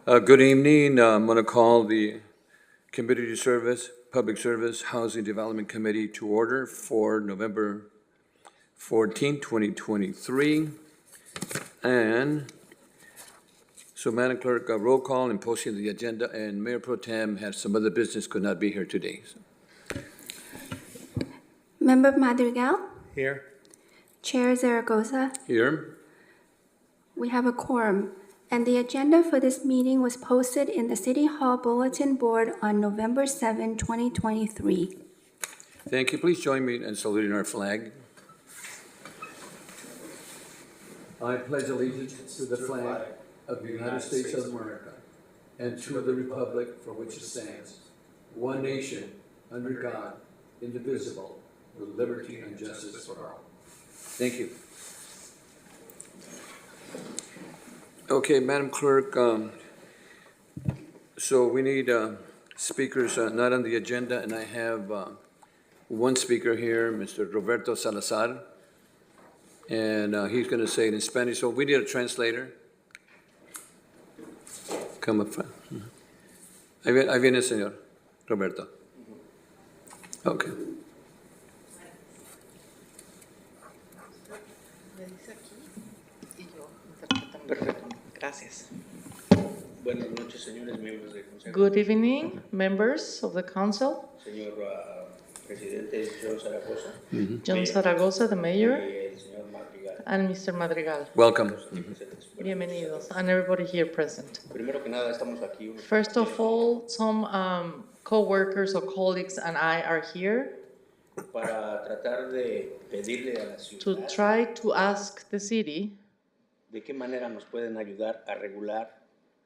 Good evening. I'm going to call the Community Service, Public Service, Housing Development Committee to order for November 14, 2023. And so, Madam Clerk, roll call and posting the agenda, and Mayor Pro Tem has some other business, could not be here today. Member Madrigal, Here. Chair Zaragoza, Here. we have a quorum, and the agenda for this meeting was posted in the City Hall Bulletin Board on November 7, 2023. Thank you. Please join me in saluting our flag. I pledge allegiance to the flag of the United States of America and to the republic for which it stands, one nation, under God, indivisible, with liberty and justice for all. Thank you. Okay, Madam Clerk, so we need speakers not on the agenda, and I have one speaker here, Mr. Roberto Salazar, and he's going to say it in Spanish, so we need a translator. Come up front. Ahí viene el señor Roberto. Okay. Perfecto, gracias. Buenas noches, señores miembros del Consejo. Good evening, members of the Council. Señor Presidente John Zaragoza. John Zaragoza, the Mayor, Y el señor Madrigal. and Mr. Madrigal. Welcome. Bienvenidos, and everybody here present. Primero que nada, estamos aquí. First of all, some co-workers or colleagues and I are here Para tratar de pedirle a la to ciudad try to ask the city de qué manera nos pueden ayudar a regular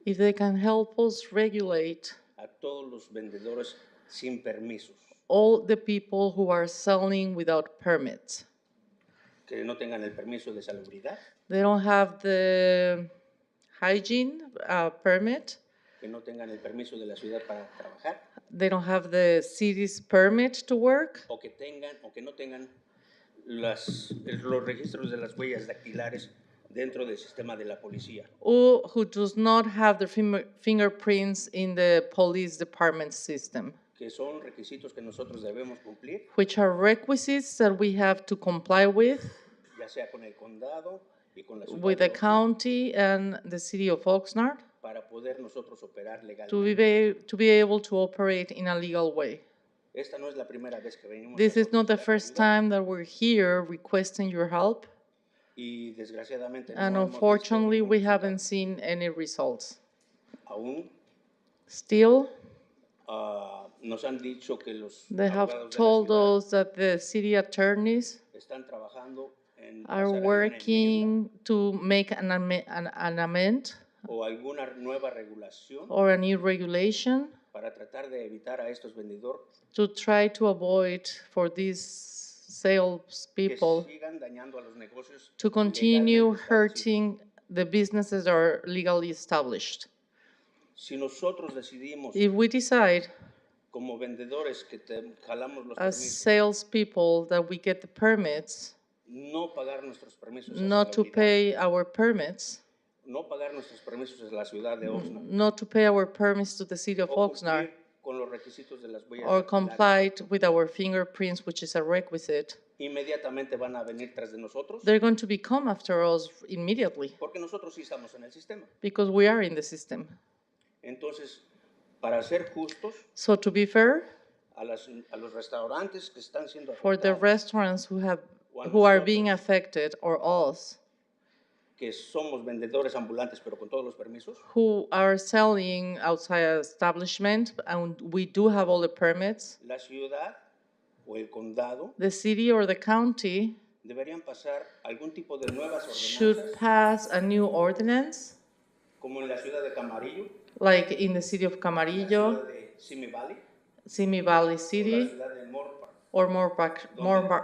if they can help us regulate a todos los vendedores sin permisos, all the people who are selling without permits. que no tengan el permiso de salubridad, They don't have the hygiene permit. que no tengan el permiso de la ciudad para trabajar, They don't have the city's permit to work, o que no tengan los registros de las huellas dactilares dentro del sistema de la policía. or who does not have their fingerprints in the police department system, Que son requisitos que nosotros debemos cumplir, which are requisites that we have to comply with ya sea con el condado y con la ciudad with de the Oxnard, county and the city of Oxnard para poder nosotros operar to legalmente. be able to operate in a legal way. Esta no es la primera vez que venimos This a is not the solicitar first ayuda, time that we're here requesting your help, y desgraciadamente and no hemos visto unfortunately ningún we resultado. haven't seen any results. Aún Still, nos han dicho que los they have abogados de la told ciudad us that the city attorneys están trabajando en are pasar alguna enmienda working to make an amendment o alguna nueva regulación or a new regulation para tratar de evitar a estos vendedores to try to avoid for these sales que people sigan dañando a los negocios to continue legalmente establecidos. hurting the businesses that are legally established. Si nosotros decidimos If we decide como vendedores que jalamos los as permisos, salespeople that we get the permits, no pagar nuestros permisos a not to salubridad, pay our permits, no pagar nuestros permisos a la ciudad de Oxnard, not to pay our permits to the city of o Oxnard, cumplir con los requisitos de las huellas or dactilares, comply with our fingerprints, which is a requisite, inmediatamente van a venir tras de nosotros, they're going to come after us immediately porque nosotros sí estamos en el sistema. because we are in the system. Entonces, para ser justos, So to be fair, a los restaurantes que están siendo for the afectados, restaurants who are being affected, or us, que somos vendedores ambulantes pero con todos los permisos, who are selling outside establishment, and we do have all the permits, la ciudad o el condado the city or the county deberían pasar algún tipo de nuevas should ordenanzas, pass a new ordinance, como en la ciudad de Camarillo, like in the city of la Camarillo, ciudad de Simi Valley, Simi Valley o la City, ciudad de Moorpark, or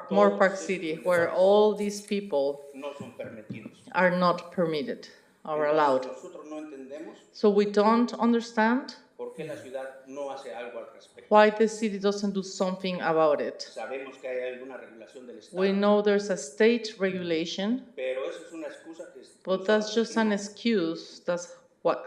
Moorpark City, where all these people no son permitidos. are not permitted or Entonces, allowed. nosotros no entendemos So we don't understand por qué la ciudad no hace algo al respecto. why the city doesn't do something about it. Sabemos que hay alguna regulación del Estado, We know there's a state regulation, pero eso es una excusa que but that's just an excuse. That's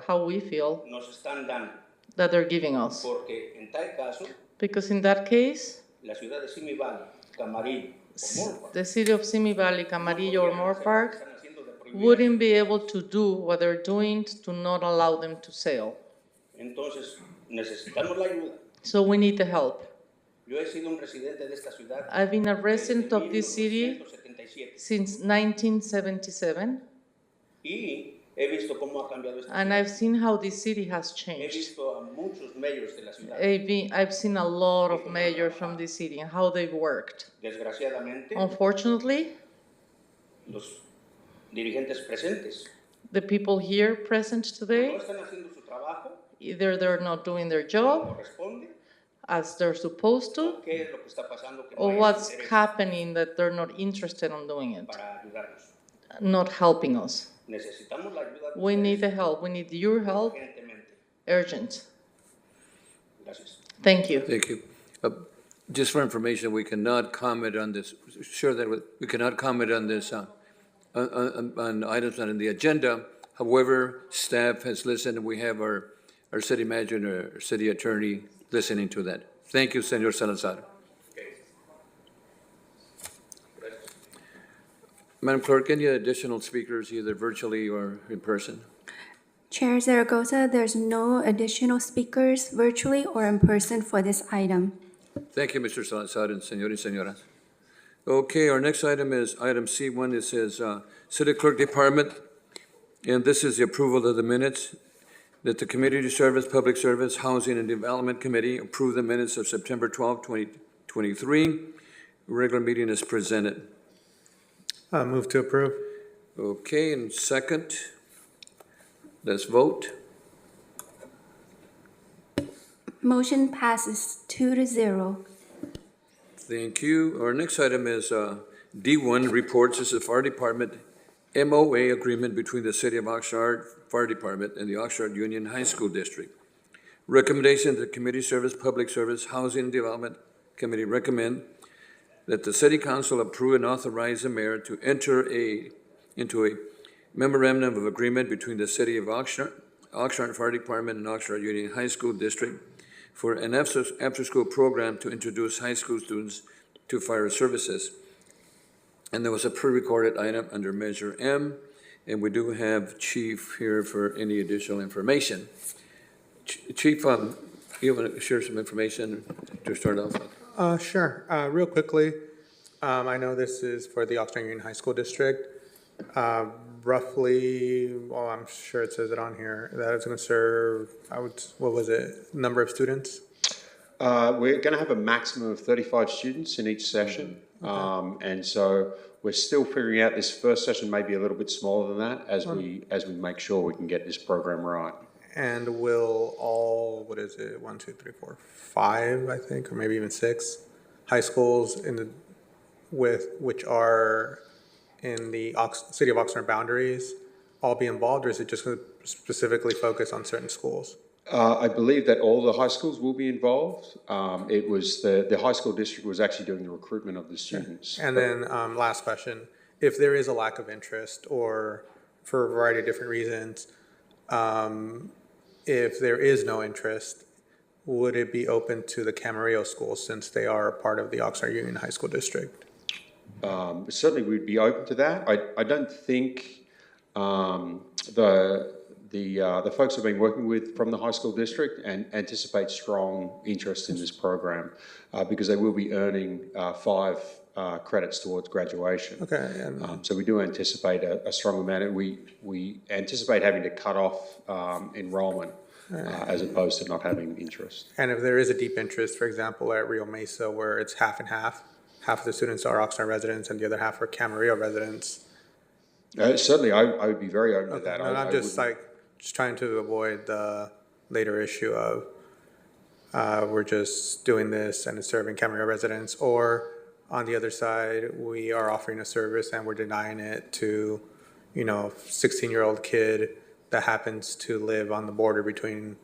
how we feel nos están dando. that they're giving us. Porque en tal caso, Because in that case, la ciudad de Simi Valley, Camarillo o Morpha the city of Simi Valley, Camarillo, or Moore lo Park que están haciendo de prohibir. wouldn't be able to do what they're doing to not allow them to sail. Entonces, necesitamos la ayuda. So we need the help. Yo he sido un residente de esta ciudad I've been a resident desde of this city 1977 since 1977, y he visto cómo ha cambiado esta and ciudad. I've seen how this city has He changed. visto a muchos mayores de la ciudad. I've seen a lot of mayors from this city and how they've worked. Desgraciadamente, Unfortunately, los dirigentes presentes the people here present no today, están haciendo su trabajo either they're not doing their como job corresponde as they're supposed to, o qué es lo que está pasando que no or hay what's interés happening that they're not interested in doing it, para ayudarnos. not helping us. Necesitamos la ayuda de We need ustedes the help. We need your help urgentemente. urgent. Gracias. Thank you. Thank you. Just for information, we cannot comment on this, sure that we cannot comment on this, on items not in the agenda. However, staff has listened, and we have our city manager and our city attorney listening to that. Thank you, Senor Salazar. Madam Clerk, any additional speakers, either virtually or in person? Chair Zaragoza, there's no additional speakers virtually or in person for this item. Thank you, Mr. Salazar and señores y señoras. Okay, our next item is item C1. It says City Clerk Department, and this is the approval of the minutes that the Community Service, Public Service, Housing and Development Committee approve the minutes of September 12, 2023. Regular meeting is presented. Move to approve. Okay, and second, let's vote. Motion passes 2-0. Thank you. Our next item is D1, reports. This is Fire Department MOA agreement between the City of Oxnard Fire Department and the Oxnard Union High School District. Recommendation to the Community Service, Public Service, Housing and Development Committee recommend that the City Council approve and authorize the mayor to enter into a memorandum of agreement between the City of Oxnard Fire Department and Oxnard Union High School District for an after-school program to introduce high school students to fire services. And there was a pre-recorded item under Measure M, and we do have Chief here for any additional information. Chief, you want to share some information to start off with? Sure. Real quickly, I know this is for the Oxnard Union High School District. Roughly, well, I'm sure it says it on here, that it's going to serve, what was it, number of students? We're going to have a maximum of 35 students in each session. And so we're still figuring out this first session may be a little bit smaller than that as we make sure we can get this program right. And will all, 1, 2, 3, 4, 5, I think, or maybe even 6 high schools which are in the City of Oxnard boundaries all be involved, or is it just going to specifically focus on certain schools? I believe that all the high schools will be involved. It was the high school district was actually doing the recruitment of the students. And then last question, if there is a lack of interest or for a variety of different reasons, if there is no interest, would it be open to the Camarillo schools since they are a part of the Oxnard Union High School District? Certainly we'd be open to that. I don't think the folks I've been working with from the high school district and anticipate strong interest in this program because they will be earning 5 credits towards graduation. Okay. And, so we do anticipate a strong amount, and we anticipate having to cut off enrollment as opposed to not having interest. and if there is a deep interest, for example, at Rio Mesa, where it's half and half of the students are Oxnard residents and the other half are Camarillo residents. Certainly, I would be very open to that. And I'm just trying to avoid the later issue of we're just doing this and it's serving Camarillo residents, or on the other side, we are offering a service and we're denying it to, 16-year-old kid that happens to live on the border between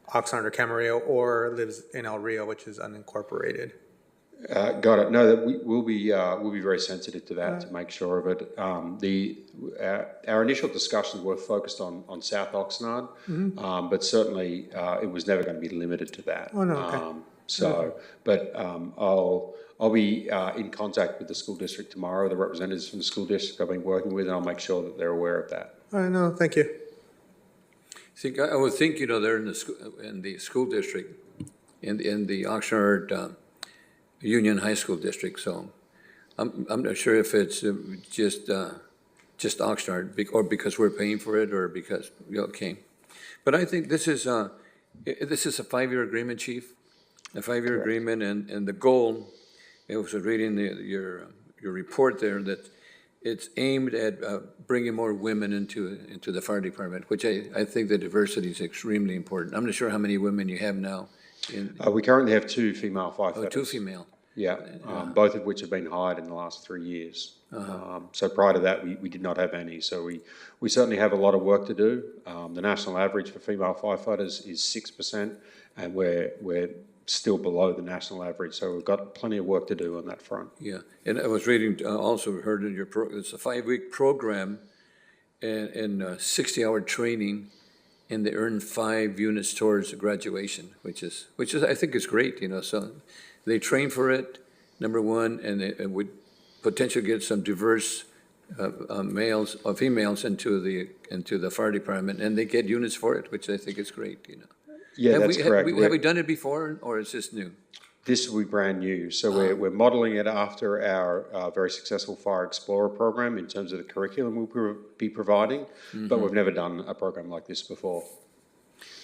Oxnard or Camarillo or lives in El Rio, which is unincorporated. Got it. No, that we'll be very sensitive to that to make sure of it. Our initial discussions were focused on South Oxnard, but certainly it was never going to be limited to that. Oh, no, okay. I'll be in contact with the school district tomorrow. The representatives from the school district I've been working with, and I'll make sure that they're aware of that. All right, no, thank you. See, I would think, they're in the school district, in the Oxnard Union High School District, so I'm not sure if it's just Oxnard, or because we're paying for it, or because, okay. But I think this is a 5-year agreement, Chief, a 5-year agreement, and the goal, I was reading your report there, that it's aimed at bringing more women into the fire department, which I think the diversity is extremely important. I'm not sure how many women you have now. We currently have 2 female firefighters. 2 female. Yeah, both of which have been hired in the last 3 years. So prior to that, we did not have any. So we certainly have a lot of work to do. The national average for female firefighters is 6%, and we're still below the national average. So we've got plenty of work to do on that front. Yeah, and I was reading, also heard in your it's a 5-week program and 60-hour training, and they earn 5 units towards graduation, which is I think is great. So they train for it, number one, and they would potentially get some diverse males or females into the fire department, and they get units for it, which I think is great. Yeah, that's correct. Have we done it before, or is this new? This will be brand new. So we're modeling it after our very successful Fire Explorer program in terms of the curriculum we'll be providing, but we've never done a program like this before.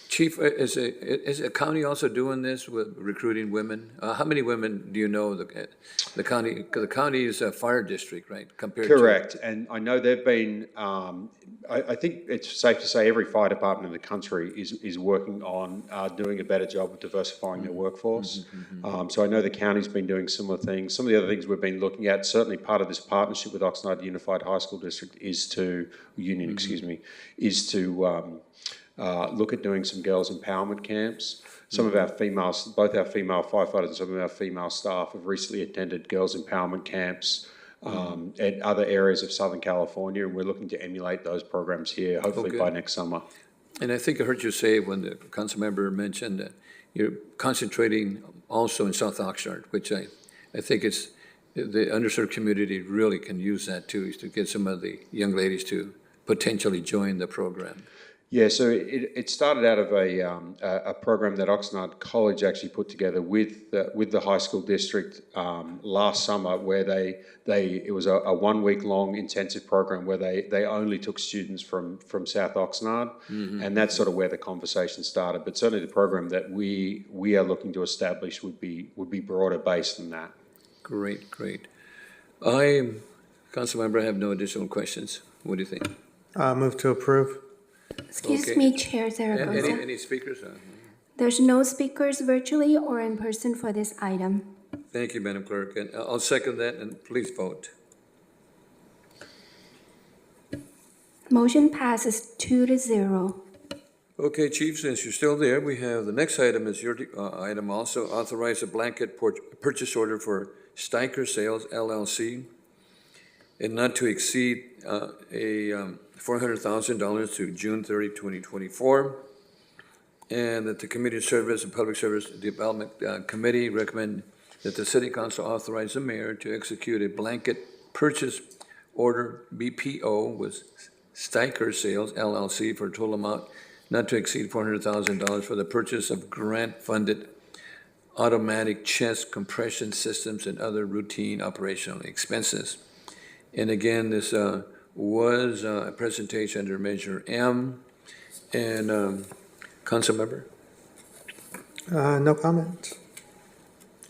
Chief, is a county also doing this with recruiting women? How many women do you know the county? Because the county is a fire district, right? Correct, and I know they've been. I think it's safe to say every fire department in the country is working on doing a better job of diversifying their workforce. So I know the county's been doing similar things. Some of the other things we've been looking at, certainly part of this partnership with Oxnard Unified High School District, is to look at doing some girls empowerment camps. Some of our females, both our female firefighters and some of our female staff have recently attended girls empowerment camps at other areas of Southern California, and we're looking to emulate those programs here, hopefully by next summer. And I think I heard you say when the council member mentioned that you're concentrating also in South Oxnard, which I think it's the underserved community really can use that too, is to get some of the young ladies to potentially join the program. Yeah, so it started out of a program that Oxnard College actually put together with the high school district last summer, where it was a 1-week long intensive program where they only took students from South Oxnard, and that's sort of where the conversation started. But certainly the program that we are looking to establish would be broader based than that. Great. Council member, I have no additional questions. What do you think? Move to approve. Excuse me, Chair Zaragoza. Any speakers? There's no speakers virtually or in person for this item. Thank you, Madam Clerk, and I'll second that, and please vote. Motion passes 2-0. Okay, Chief, since you're still there, we have the next item is your item also, authorize a blanket purchase order for Steiker Sales LLC and not to exceed $400,000 to June 30, 2024. And that the Community Service and Public Service Development Committee recommend that the City Council authorize the mayor to execute a blanket purchase order, BPO, with Steiker Sales LLC for a total amount not to exceed $400,000 for the purchase of grant-funded automatic chest compression systems and other routine operational expenses. And again, this was a presentation under Measure M. And Council member? No comment.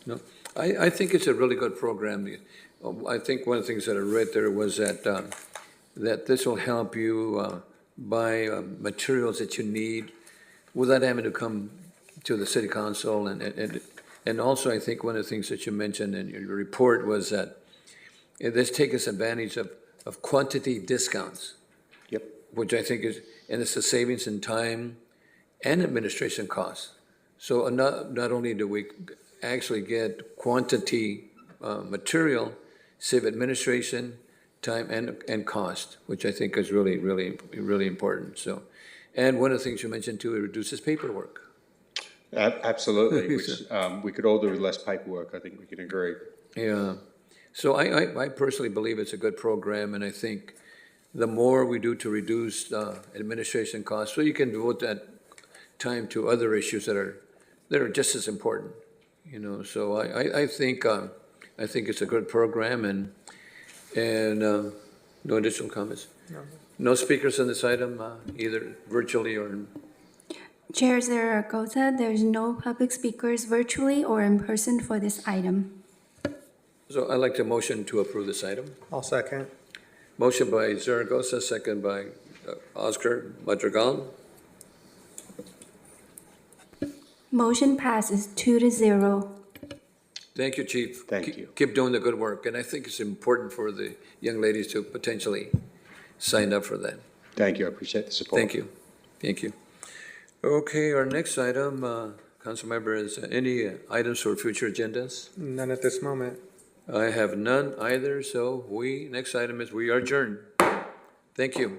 No. I think it's a really good program. I think one of the things that I read there was that that this will help you buy materials that you need without having to come to the City Council. And also, I think one of the things that you mentioned in your report was that this takes advantage of quantity discounts. Yep. Which I think is, and it's a savings in time and administration costs. So not only do we actually get quantity material, save administration, time, and cost, which I think is really, really, really important, so. And one of the things you mentioned too, it reduces paperwork. Absolutely, which we could all do with less paperwork, I think we can agree. Yeah, so I personally believe it's a good program, and I think the more we do to reduce administration costs, so you can devote that time to other issues that are just as important, you know, so I think it's a good program, and no additional comments? No speakers on this item, either virtually or, Chair Zaragoza, there's no public speakers virtually or in person for this item. so I'd like to motion to approve this item. I'll second. Motion by Zaragoza, second by Oscar Madrigal. Motion passes 2-0. Thank you, Chief. Thank you. Keep doing the good work, and I think it's important for the young ladies to potentially sign up for that. Thank you, I appreciate the support. Thank you. Thank you. Okay, our next item, Councilmember, is any items for future agendas? None at this moment. I have none either, so next item is we are adjourned. Thank you.